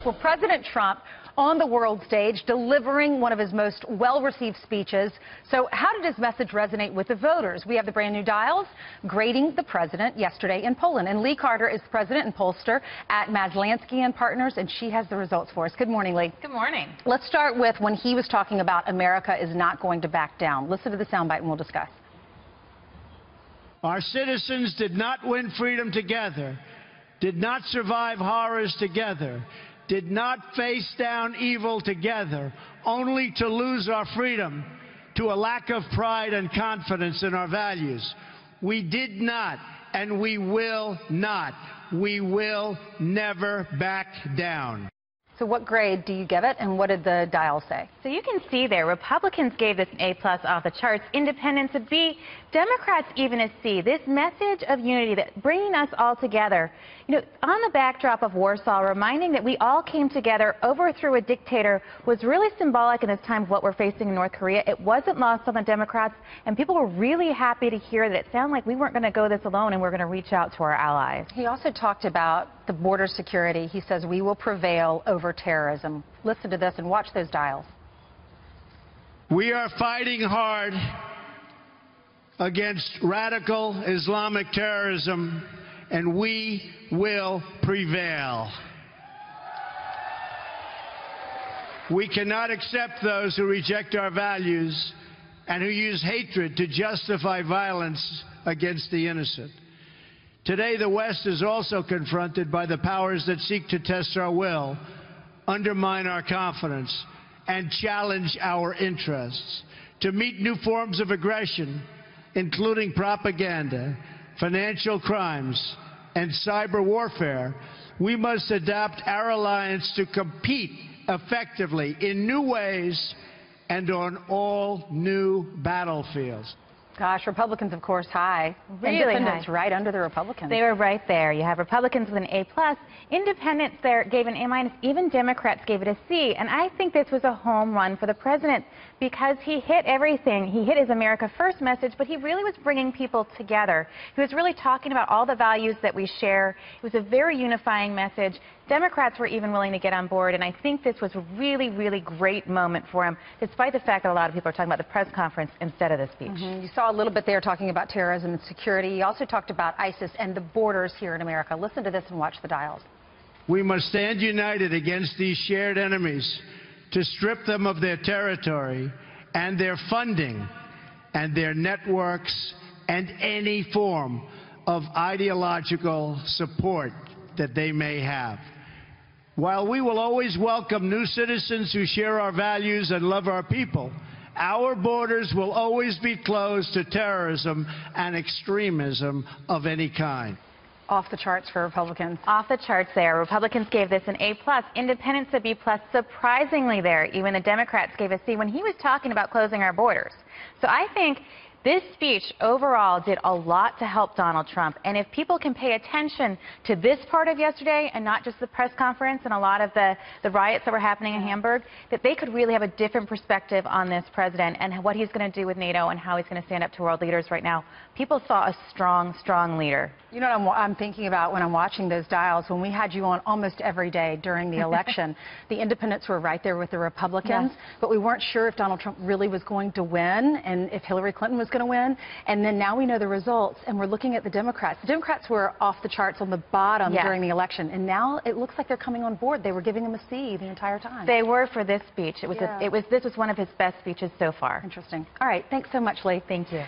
Well, President Trump on the world stage delivering one of his most well-received speeches. So how did his message resonate with the voters? We have the brand new dials grading the president yesterday in Poland. And Lee Carter is president and pollster at Maslansky & Partners, and she has the results for us. Good morning, Lee. Good morning. Let's start with when he was talking about America is not going to back down. Listen to the soundbite and we'll discuss. Our citizens did not win freedom together, did not survive horrors together, did not face down evil together, only to lose our freedom to a lack of pride and confidence in our values. We did not, and we will not. We will never back down. So what grade do you give it, and what did the dial say? So you can see there, Republicans gave this an A+ off the charts, Independents a B, Democrats even a C. This message of unity, that bringing us all together, you know, on the backdrop of Warsaw, reminding that we all came together, overthrew a dictator, was really symbolic in this time of what we're facing in North Korea. It wasn't lost on the Democrats, and people were really happy to hear that it sounded like we weren't going to go this alone and we're going to reach out to our allies. He also talked about the border security. He says we will prevail over terrorism. Listen to this and watch those dials. We are fighting hard against radical Islamic terrorism, and we will prevail. We cannot accept those who reject our values and who use hatred to justify violence against the innocent. Today, the West is also confronted by the powers that seek to test our will, undermine our confidence, and challenge our interests. To meet new forms of aggression, including propaganda, financial crimes, and cyber warfare, we must adapt our alliance to compete effectively in new ways and on all new battlefields. Gosh, Republicans, of course, high. Really Independents high. right under the Republicans. They were right there. You have Republicans with an A+, Independents there gave an A-, even Democrats gave it a C. And I think this was a home run for the president because he hit everything. He hit his America First message, but he really was bringing people together. He was really talking about all the values that we share. It was a very unifying message. Democrats were even willing to get on board, and I think this was a really, really great moment for him, despite the fact that a lot of people are talking about the press conference instead of the speech. You saw a little bit there talking about terrorism and security. He also talked about ISIS and the borders here in America. Listen to this and watch the dials. We must stand united against these shared enemies to strip them of their territory and their funding and their networks and any form of ideological support that they may have. While we will always welcome new citizens who share our values and love our people, our borders will always be closed to terrorism and extremism of any kind. Off the charts for Republicans. Off the charts there. Republicans gave this an A+, Independents a B+. Surprisingly there, even the Democrats gave a C when he was talking about closing our borders. So I think this speech overall did a lot to help Donald Trump. And if people can pay attention to this part of yesterday and not just the press conference and a lot of the riots that were happening in Hamburg, that they could really have a different perspective on this president and what he's going to do with NATO and how he's going to stand up to world leaders right now. People saw a strong, strong leader. You know what I'm thinking about when I'm watching those dials? When we had you on almost every day during the election, the Independents were right there with the Republicans, but we weren't sure if Donald Trump really was going to win and if Hillary Clinton was going to win. And then now we know the results, and we're looking at the Democrats. The Democrats were off the charts on the bottom during the election, and now it looks like they're coming on board. They were giving him a C the entire time. They were for this speech. This was one of his best speeches so far. Interesting. All right. Thanks so much, Lee. Thank you.